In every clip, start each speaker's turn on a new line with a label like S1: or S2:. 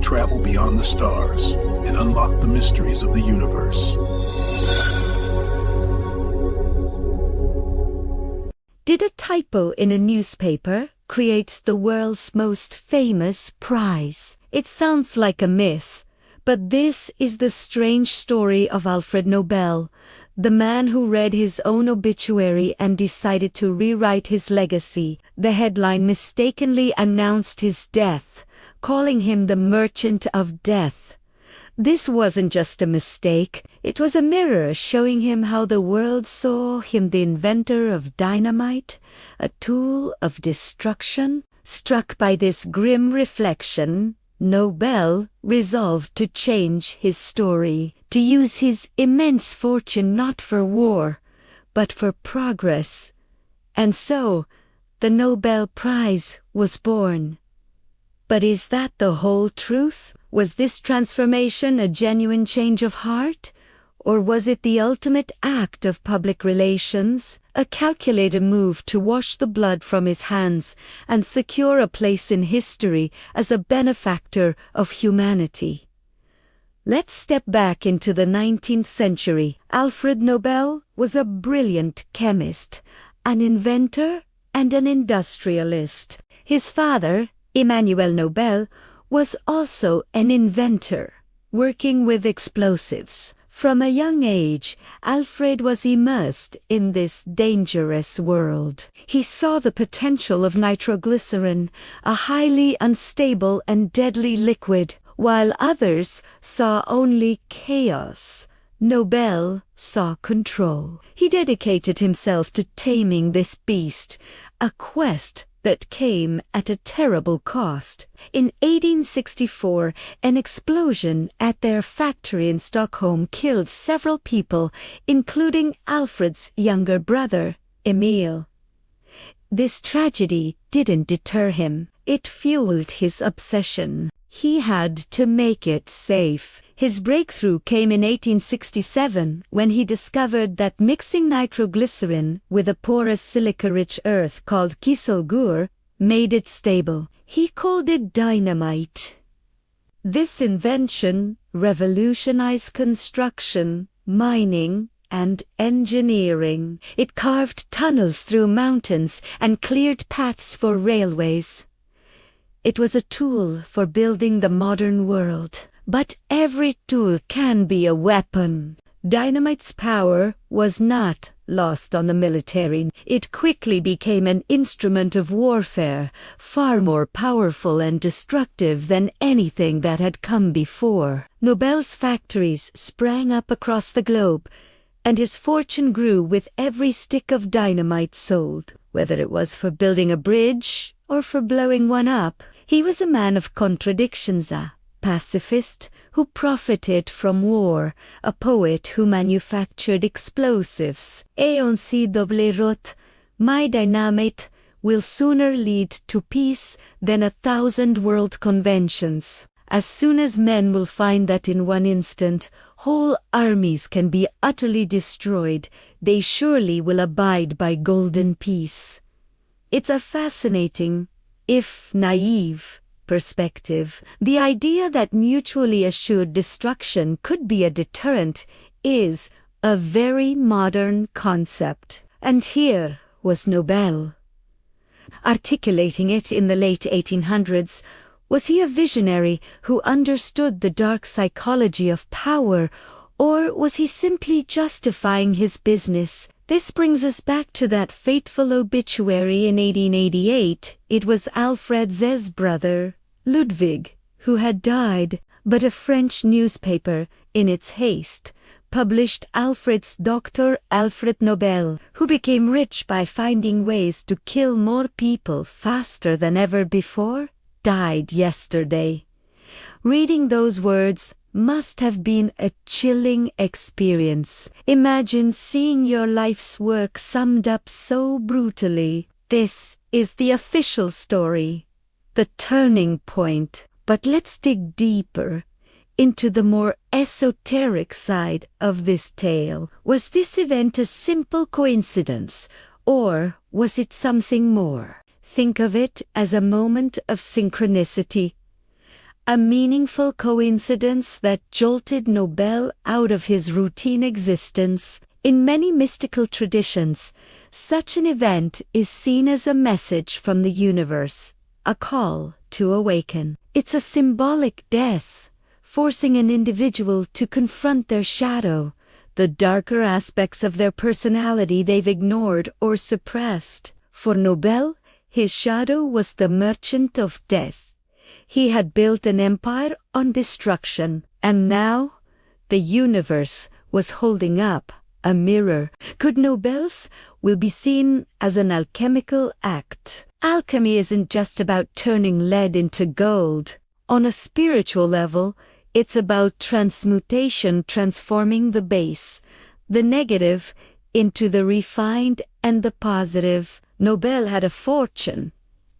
S1: travel beyond the stars and unlock the mysteries of the universe.
S2: Did a typo in a newspaper create the world's most famous prize? It sounds like a myth, but this is the strange story of Alfred Nobel, the man who read his own obituary and decided to rewrite his legacy. The headline mistakenly announced his death, calling him the Merchant of Death. This wasn't just a mistake, it was a mirror showing him how the world saw him, the inventor of dynamite, a tool of destruction. Struck by this grim reflection, Nobel resolved to change his story, to use his immense fortune not for war, but for progress. And so, the Nobel Prize was born. But is that the whole truth? Was this transformation a genuine change of heart? Or was it the ultimate act of public relations, a calculated move to wash the blood from his hands and secure a place in history as a benefactor of humanity? Let's step back into the 19th century. Alfred Nobel was a brilliant chemist, an inventor, and an industrialist. His father, Emmanuel Nobel, was also an inventor, working with explosives. From a young age, Alfred was immersed in this dangerous world. He saw the potential of nitroglycerin, a highly unstable and deadly liquid, while others saw only chaos. Nobel saw control. He dedicated himself to taming this beast, a quest that came at a terrible cost. In 1864, an explosion at their factory in Stockholm killed several people, including Alfred's younger brother, Emil. This tragedy didn't deter him. It fueled his obsession. He had to make it safe. His breakthrough came in 1867 when he discovered that mixing nitroglycerin with a porous silica-rich earth called kieselguhr made it stable. He called it dynamite. This invention revolutionized construction, mining, and engineering. It carved tunnels through mountains and cleared paths for railways. It was a tool for building the modern world. But every tool can be a weapon. Dynamite's power was not lost on the military. It quickly became an instrument of warfare, far more powerful and destructive than anything that had come before. Nobel's factories sprang up across the globe, and his fortune grew with every stick of dynamite sold. Whether it was for building a bridge or for blowing one up, he was a man of contradictions, a pacifist who profited from war, a poet who manufactured explosives. On si double rot, my dynamite will sooner lead to peace than 1,000 world conventions. As soon as men will find that in one instant whole armies can be utterly destroyed, they surely will abide by golden peace. It's a fascinating, if naive, perspective. The idea that mutually assured destruction could be a deterrent is a very modern concept. And here was Nobel, articulating it in the late 1800s. Was he a visionary who understood the dark psychology of power, or was he simply justifying his business? This brings us back to that fateful obituary in 1888. It was Alfred's brother, Ludwig, who had died, but a French newspaper, in its haste, published Alfred's Dr. Alfred Nobel, who became rich by finding ways to kill more people faster than ever before, died yesterday. Reading those words must have been a chilling experience. Imagine seeing your life's work summed up so brutally. This is the official story, the turning point. But let's dig deeper into the more esoteric side of this tale. Was this event a simple coincidence, or was it something more? Think of it as a moment of synchronicity. a meaningful coincidence that jolted Nobel out of his routine existence. In many mystical traditions, such an event is seen as a message from the universe, a call to awaken. It's a symbolic death, forcing an individual to confront their shadow, the darker aspects of their personality they've ignored or suppressed. For Nobel, his shadow was the merchant of death. He had built an empire on destruction, and now the universe was holding up a mirror. Could Nobel's will be seen as an alchemical act? Alchemy isn't just about turning lead into gold. On a spiritual level, it's about transmutation, transforming the base, the negative, into the refined and the positive. Nobel had a fortune,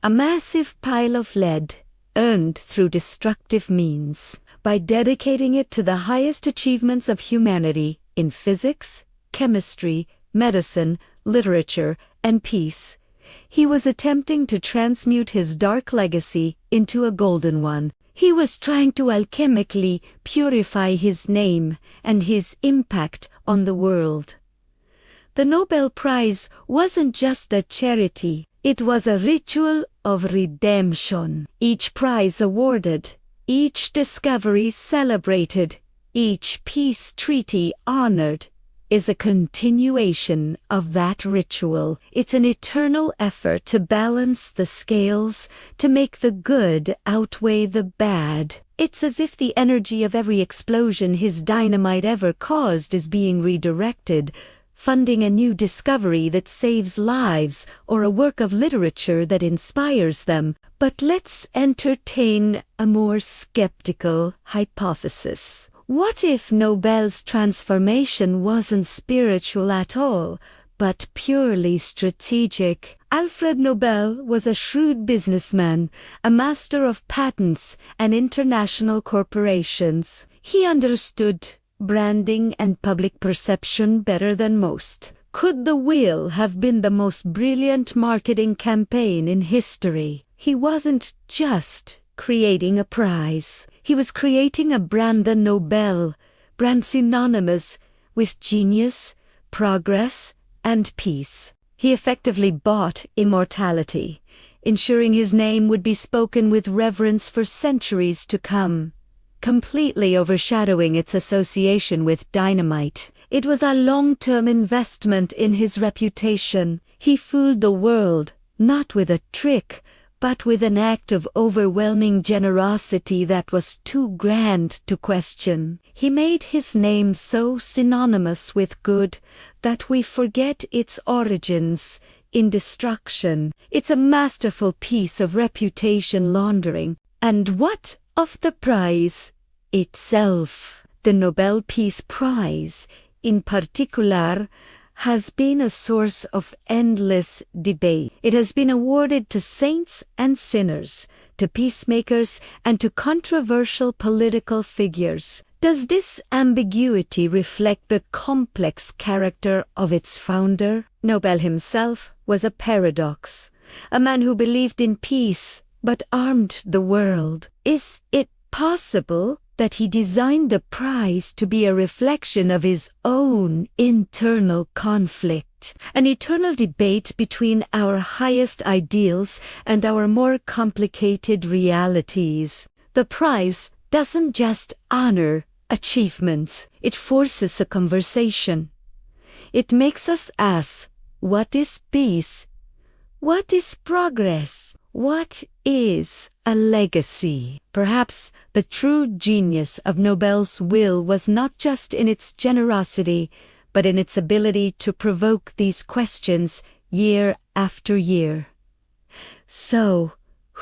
S2: a massive pile of lead, earned through destructive means. By dedicating it to the highest achievements of humanity in physics, chemistry, medicine, literature, and peace, he was attempting to transmute his dark legacy into a golden one. He was trying to alchemically purify his name and his impact on the world. The Nobel Prize wasn't just a charity, it was a ritual of redemption. Each prize awarded, each discovery celebrated, each peace treaty honored, is a continuation of that ritual. It's an eternal effort to balance the scales, to make the good outweigh the bad. It's as if the energy of every explosion his dynamite ever caused is being redirected, funding a new discovery that saves lives or a work of literature that inspires them. But let's entertain a more skeptical hypothesis. What if Nobel's transformation wasn't spiritual at all, but purely strategic? Alfred Nobel was a shrewd businessman, a master of patents and international corporations. He understood branding and public perception better than most. Could the wheel have been the most brilliant marketing campaign in history? He wasn't just creating a prize. He was creating a brand, the Nobel, brand synonymous with genius, progress, and peace. He effectively bought immortality, ensuring his name would be spoken with reverence for centuries to come, completely overshadowing its association with dynamite. It was a long-term investment in his reputation. He fooled the world, not with a trick, but with an act of overwhelming generosity that was too grand to question. He made his name so synonymous with good that we forget its origins in destruction. It's a masterful piece of reputation laundering. And what of the prize itself? The Nobel Peace Prize, in particular, has been a source of endless debate. It has been awarded to saints and sinners, to peacemakers, and to controversial political figures. Does this ambiguity reflect the complex character of its founder? Nobel himself was a paradox, a man who believed in peace but armed the world. Is it possible that he designed the prize to be a reflection of his own internal conflict, an eternal debate between our highest ideals and our more complicated realities? The prize doesn't just honor achievements, it forces a conversation. It makes us ask, what is peace? What is progress? What is a legacy? Perhaps the true genius of Nobel's will was not just in its generosity, but in its ability to provoke these questions year after year. So,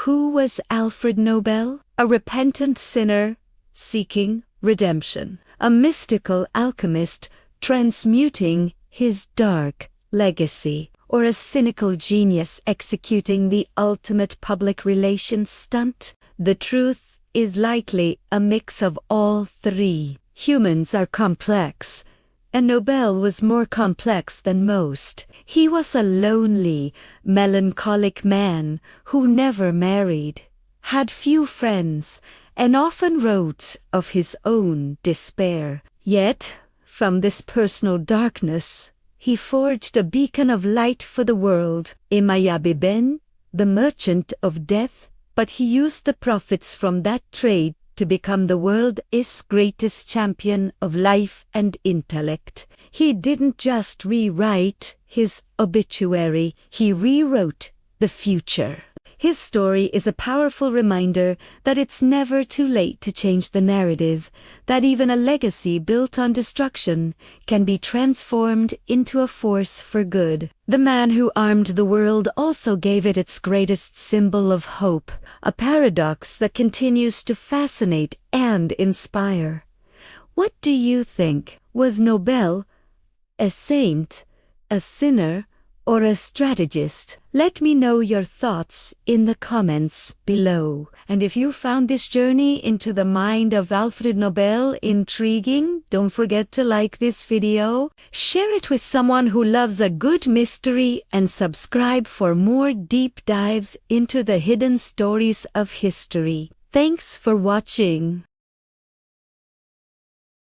S2: who was Alfred Nobel? A repentant sinner seeking redemption, a mystical alchemist transmuting his dark legacy, or a cynical genius executing the ultimate public relations stunt? The truth is likely a mix of all three. Humans are complex, and Nobel was more complex than most. He was a lonely, melancholic man who never married, had few friends, and often wrote of his own despair. Yet, from this personal darkness, he forged a beacon of light for the world, Emayabiben, the merchant of death, but he used the profits from that trade to become the world's greatest champion of life and intellect. He didn't just rewrite his obituary, he rewrote the future. His story is a powerful reminder that it's never too late to change the narrative, that even a legacy built on destruction can be transformed into a force for good. The man who armed the world also gave it its greatest symbol of hope, a paradox that continues to fascinate and inspire. What do you think? Was Nobel a saint, a sinner, or a strategist? Let me know your thoughts in the comments below. And if you found this journey into the mind of Alfred Nobel intriguing, don't forget to like this video, share it with someone who loves a good mystery, and subscribe for more deep dives into the hidden stories of history. Thanks for watching.